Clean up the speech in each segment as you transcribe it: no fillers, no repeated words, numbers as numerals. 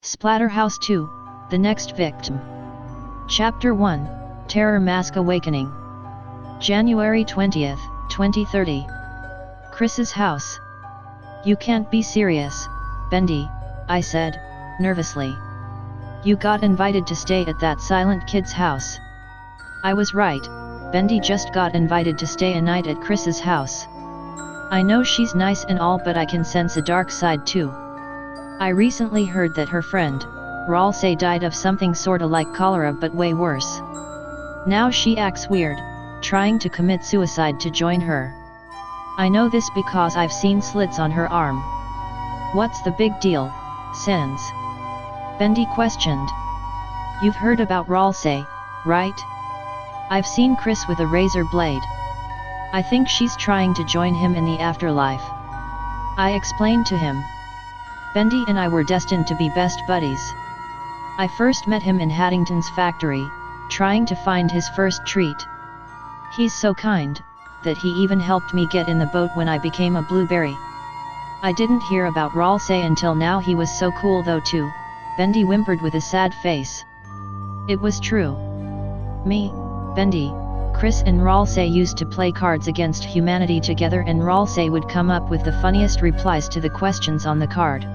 Splatterhouse 2, The Next Victim. Chapter 1, Terror Mask Awakening. January 20th, 2030. Chris's house. "You can't be serious, Bendy," I said, nervously. "You got invited to stay at that silent kid's house." I was right, Bendy just got invited to stay a night at Chris's house. I know she's nice and all, but I can sense a dark side too. I recently heard that her friend, Ralsei, died of something sorta like cholera but way worse. Now she acts weird, trying to commit suicide to join her. I know this because I've seen slits on her arm. "What's the big deal, Sens?" Bendy questioned. "You've heard about Ralsei, right? I've seen Chris with a razor blade. I think she's trying to join him in the afterlife." I explained to him. Bendy and I were destined to be best buddies. I first met him in Haddington's factory, trying to find his first treat. He's so kind, that he even helped me get in the boat when I became a blueberry. I didn't hear about Ralsei until now. He was so cool though too, Bendy whimpered with a sad face. It was true. Me, Bendy, Chris and Ralsei used to play Cards Against Humanity together, and Ralsei would come up with the funniest replies to the questions on the card.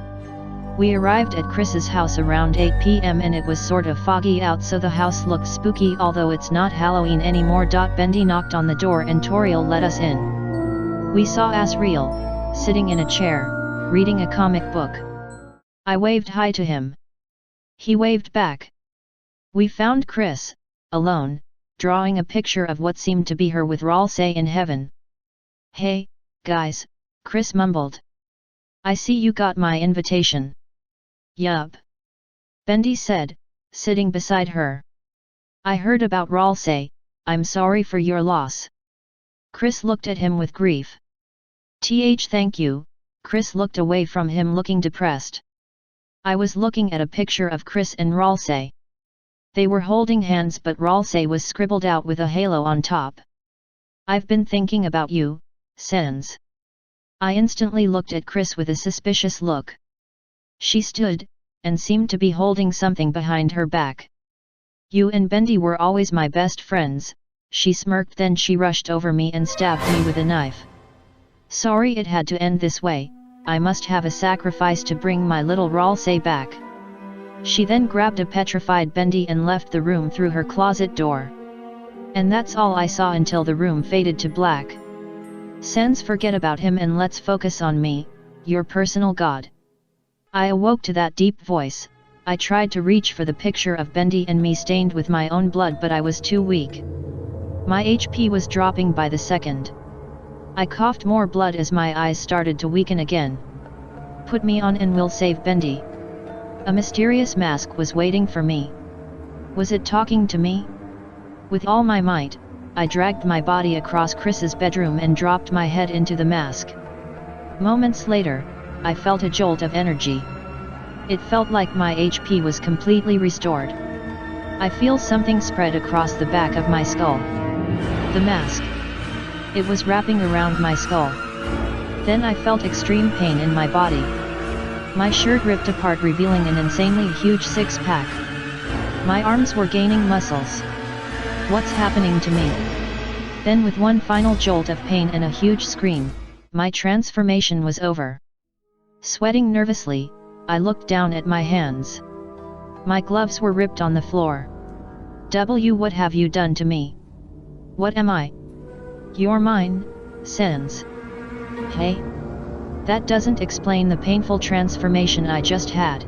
We arrived at Chris's house around 8 p.m. and it was sort of foggy out, so the house looked spooky, although it's not Halloween anymore. Bendy knocked on the door and Toriel let us in. We saw Asriel, sitting in a chair, reading a comic book. I waved hi to him. He waved back. We found Chris, alone, drawing a picture of what seemed to be her with Ralsei in heaven. "Hey, guys," Chris mumbled. "I see you got my invitation." "Yup," Bendy said, sitting beside her. "I heard about Ralsei, I'm sorry for your loss." Chris looked at him with grief. Thank you," Chris looked away from him, looking depressed. I was looking at a picture of Chris and Ralsei. They were holding hands, but Ralsei was scribbled out with a halo on top. "I've been thinking about you, Sens." I instantly looked at Chris with a suspicious look. She stood, and seemed to be holding something behind her back. "You and Bendy were always my best friends," she smirked, then she rushed over me and stabbed me with a knife. "Sorry it had to end this way, I must have a sacrifice to bring my little Ralsei back." She then grabbed a petrified Bendy and left the room through her closet door. And that's all I saw until the room faded to black. "Sens, forget about him and let's focus on me, your personal god." I awoke to that deep voice. I tried to reach for the picture of Bendy and me stained with my own blood, but I was too weak. My HP was dropping by the second. I coughed more blood as my eyes started to weaken again. "Put me on and we'll save Bendy." A mysterious mask was waiting for me. Was it talking to me? With all my might, I dragged my body across Chris's bedroom and dropped my head into the mask. Moments later, I felt a jolt of energy. It felt like my HP was completely restored. I feel something spread across the back of my skull. The mask. It was wrapping around my skull. Then I felt extreme pain in my body. My shirt ripped apart, revealing an insanely huge six-pack. My arms were gaining muscles. What's happening to me? Then, with one final jolt of pain and a huge scream, my transformation was over. Sweating nervously, I looked down at my hands. My gloves were ripped on the floor. What have you done to me? What am I? You're mine, Sens." "Hey? That doesn't explain the painful transformation I just had.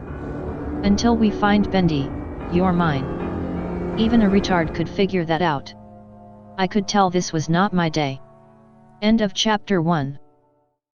Until we find Bendy, you're mine." Even a retard could figure that out. I could tell this was not my day. End of chapter 1.